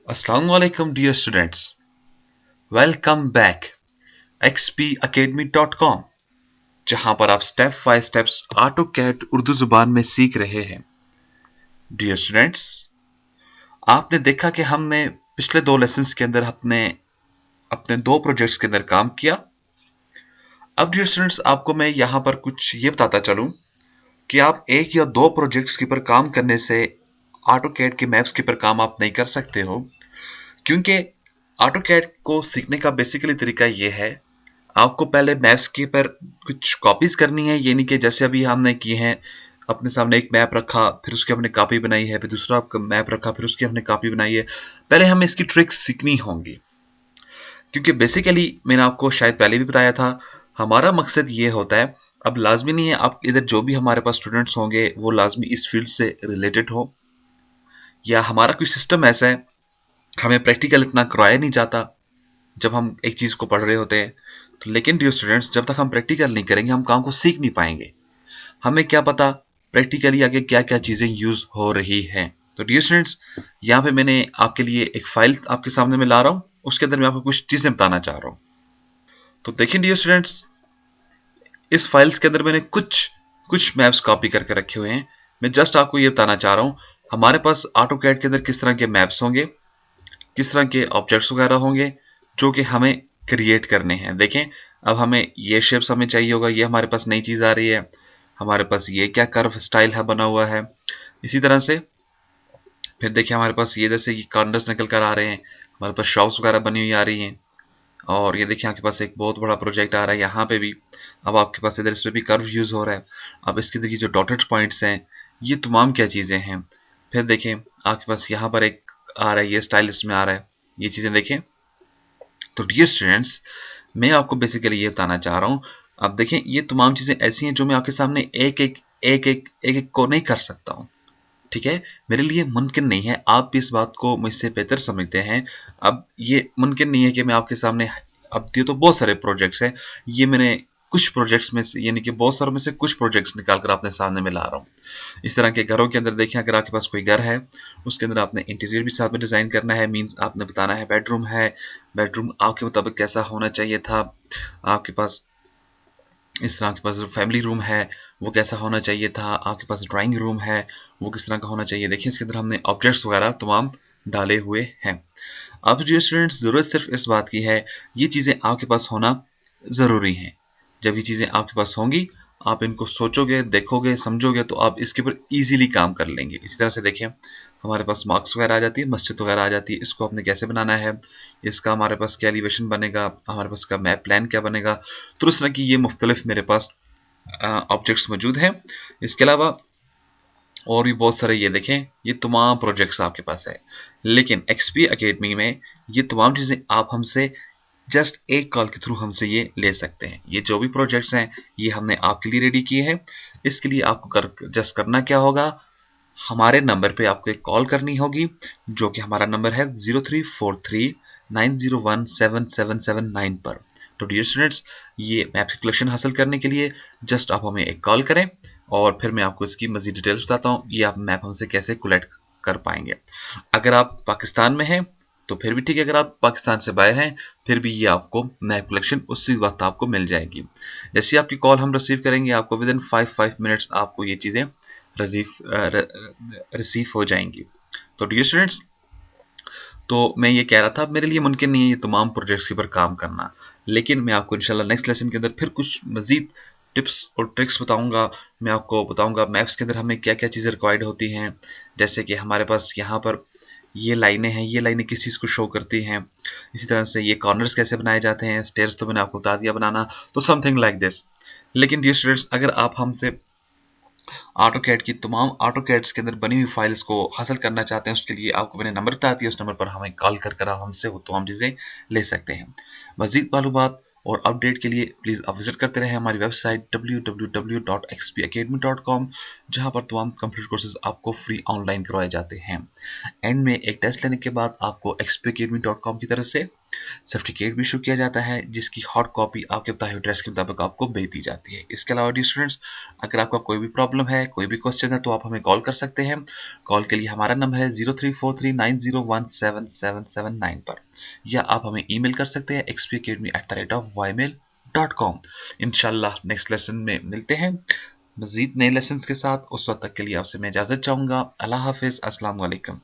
Assalamualaikum dear students. Welcome back xpacademy.com जहां पर आप step by steps AutoCAD Urdu जुबान में सीख रहे हैं। डियर स्टूडेंट्स, आपने देखा कि हमने पिछले दो लेसन्स के अंदर अपने अपने दो प्रोजेक्ट्स के अंदर काम किया। अब डियर स्टूडेंट्स, आपको मैं यहां पर कुछ ये बताता चलूं कि आप एक या दो प्रोजेक्ट्स के ऊपर काम करने से ऑटो कैड के मैप्स के ऊपर काम आप नहीं कर सकते हो, क्योंकि ऑटो कैड को सीखने का बेसिकली तरीका ये है, आपको पहले मैप्स के पर कुछ कॉपीज करनी है। ये नहीं कि जैसे अभी हमने किए हैं, अपने सामने एक मैप रखा, फिर उसकी हमने कॉपी बनाई है, फिर दूसरा मैप रखा, फिर उसकी हमने कॉपी बनाई है। पहले हमें इसकी ट्रिक्स सीखनी होंगी, क्योंकि बेसिकली मैंने आपको शायद पहले भी बताया था, हमारा मकसद ये होता है। अब लाजमी नहीं है आप इधर जो भी हमारे पास स्टूडेंट्स होंगे वो लाजमी इस फील्ड से रिलेटेड हो, या हमारा कोई सिस्टम ऐसा है हमें प्रैक्टिकल इतना करवाया नहीं जाता जब हम एक चीज को पढ़ रहे होते हैं। तो लेकिन डियर स्टूडेंट्स, जब तक हम प्रैक्टिकल नहीं करेंगे हम काम को सीख नहीं पाएंगे। हमें क्या पता प्रैक्टिकली आगे क्या क्या चीजें यूज हो रही हैं। तो डियर स्टूडेंट्स, यहाँ पे मैंने आपके लिए एक फाइल आपके सामने में ला रहा हूँ, उसके अंदर मैं आपको कुछ चीजें बताना चाह रहा हूँ। तो देखिए डियर स्टूडेंट्स, इस फाइल्स के अंदर मैंने कुछ कुछ मैप्स कॉपी करके रखे हुए हैं। मैं जस्ट आपको ये बताना चाह रहा हूँ हमारे पास ऑटो कैड के अंदर किस तरह के मैप्स होंगे, किस तरह के ऑब्जेक्ट्स वगैरह होंगे जो कि हमें क्रिएट करने हैं। देखें, अब हमें ये शेप्स हमें चाहिए होगा, ये हमारे पास नई चीज आ रही है। हमारे पास ये क्या कर्व स्टाइल है बना हुआ है। इसी तरह से फिर देखिए हमारे पास ये जैसे ये कॉर्नर्स निकल कर आ रहे हैं, हमारे पास शॉप्स वगैरह बनी हुई आ रही हैं। और ये देखिए आपके पास एक बहुत बड़ा प्रोजेक्ट आ रहा है यहाँ पे भी। अब आपके पास इधर इस पे भी कर्व यूज हो रहा है। अब इसके देखिए जो डॉटेड पॉइंट्स हैं, ये तमाम क्या चीजें हैं। फिर देखें आपके पास यहाँ पर एक आ रहा है, ये स्टाइल इसमें आ रहा है, ये चीजें देखें। तो डियर स्टूडेंट्स, मैं आपको बेसिकली ये बताना चाह रहा हूँ, अब देखें ये तमाम चीजें ऐसी हैं जो मैं आपके सामने एक एक को नहीं कर सकता हूँ। ठीक है, मेरे लिए मुमकिन नहीं है, आप भी इस बात को मुझसे बेहतर समझते हैं। अब ये मुमकिन नहीं है कि मैं आपके सामने, अब ये तो बहुत सारे प्रोजेक्ट्स हैं, ये मैंने कुछ प्रोजेक्ट्स में से, यानी कि बहुत सारों में से कुछ प्रोजेक्ट्स निकाल कर आपने सामने में ला रहा हूँ। इस तरह के घरों के अंदर देखें, अगर आपके पास कोई घर है, उसके अंदर आपने इंटीरियर भी साथ में डिजाइन करना है। मींस आपने बताना है बेडरूम है, बेडरूम आपके मुताबिक कैसा होना चाहिए था। आपके पास इस तरह, आपके पास फैमिली रूम है वो कैसा होना चाहिए था, आपके पास ड्राइंग रूम है वो किस तरह का होना चाहिए। देखिए इसके अंदर हमने ऑब्जेक्ट्स वगैरह तमाम डाले हुए हैं। अब जो स्टूडेंट्स, जरूरत सिर्फ इस बात की है, ये चीजें आपके पास होना जरूरी है। जब ये चीजें आपके पास होंगी, आप इनको सोचोगे, देखोगे, समझोगे, तो आप इसके ऊपर इजीली काम कर लेंगे। इसी तरह से देखिए हमारे पास मार्क्स वगैरह आ जाती है, मस्जिद वगैरह आ जाती है, इसको आपने कैसे बनाना है, इसका हमारे पास क्या एलिवेशन बनेगा, हमारे पास का मैप प्लान क्या बनेगा। तो इस तरह की ये मुख्तलिफ मेरे पास ऑब्जेक्ट्स मौजूद हैं। इसके अलावा और भी बहुत सारे, ये देखें ये तमाम प्रोजेक्ट्स आपके पास है। लेकिन एक्सपी एकेडमी में ये तमाम चीजें आप हमसे जस्ट एक कॉल के थ्रू हमसे ये ले सकते हैं। ये जो भी प्रोजेक्ट्स हैं ये हमने आपके लिए रेडी किए हैं। इसके लिए आपको जस्ट करना क्या होगा, हमारे नंबर पे आपको एक कॉल करनी होगी, जो कि हमारा नंबर है 0343901777 पर। तो डियर स्टूडेंट्स, ये मैप की कलेक्शन हासिल करने के लिए जस्ट आप हमें एक कॉल करें, और फिर मैं आपको इसकी मजीद डिटेल्स बताता हूँ, ये आप मैप हमसे कैसे कलेक्ट कर पाएंगे। अगर आप पाकिस्तान में हैं तो फिर भी ठीक है, अगर आप पाकिस्तान से बाहर हैं फिर भी ये आपको मैप कलेक्शन उसी वक्त आपको मिल जाएगी। जैसे आपकी कॉल हम रिसीव करेंगे, आपको विद इन 5 मिनट्स आपको ये चीज़ें रिसीव हो जाएंगी। तो डियर स्टूडेंट्स, तो मैं ये कह रहा था मेरे लिए मुमकिन नहीं है ये तमाम प्रोजेक्ट्स के ऊपर काम करना, लेकिन मैं आपको इंशाल्लाह नेक्स्ट लेसन के अंदर फिर कुछ मजीद टिप्स और ट्रिक्स बताऊंगा। मैं आपको बताऊंगा मैप्स के अंदर हमें क्या क्या चीज़ें रिक्वायर्ड होती हैं। जैसे कि हमारे पास यहाँ पर ये लाइनें हैं, ये लाइनें किस चीज़ को शो करती हैं। इसी तरह से ये कॉर्नर्स कैसे बनाए जाते हैं, स्टेयर्स तो मैंने आपको बता दिया बनाना, तो समथिंग लाइक दिस। लेकिन डियर स्टूडेंट्स, अगर आप हमसे ऑटो कैड की तमाम ऑटो कैड्स के अंदर बनी हुई फाइल्स को हासिल करना चाहते हैं, उसके लिए आपको मैंने नंबर बता दिया, उस नंबर पर हमें कॉल कर आप हमसे वो तमाम चीज़ें ले सकते हैं। मजीद मालूमात और अपडेट के लिए प्लीज़ आप विजिट करते रहें हमारी वेबसाइट www.xpacademy.com, जहां पर तमाम कंप्यूटर कोर्सेज आपको फ्री ऑनलाइन करवाए जाते हैं। एंड में एक टेस्ट लेने के बाद आपको xpacademy.com की तरफ से सर्टिफिकेट भी इशू किया जाता है, जिसकी हॉट कॉपी आपके बताए हुए एड्रेस के मुताबिक आपको भेज दी जाती है। इसके अलावा डियर स्टूडेंट्स, अगर आपका कोई भी प्रॉब्लम है, कोई भी क्वेश्चन है, तो आप हमें कॉल कर सकते हैं। कॉल के लिए हमारा नंबर है 0343901777 पर, या आप हमें ईमेल कर सकते हैं xpacademy@ymail.com। इंशाल्लाह नेक्स्ट लेसन में मिलते हैं मजीद नए लेसन के साथ। उस वक्त तक के लिए आपसे मैं इजाजत चाहूंगा। अल्लाह हाफिज, अस्सलाम वालेकुम।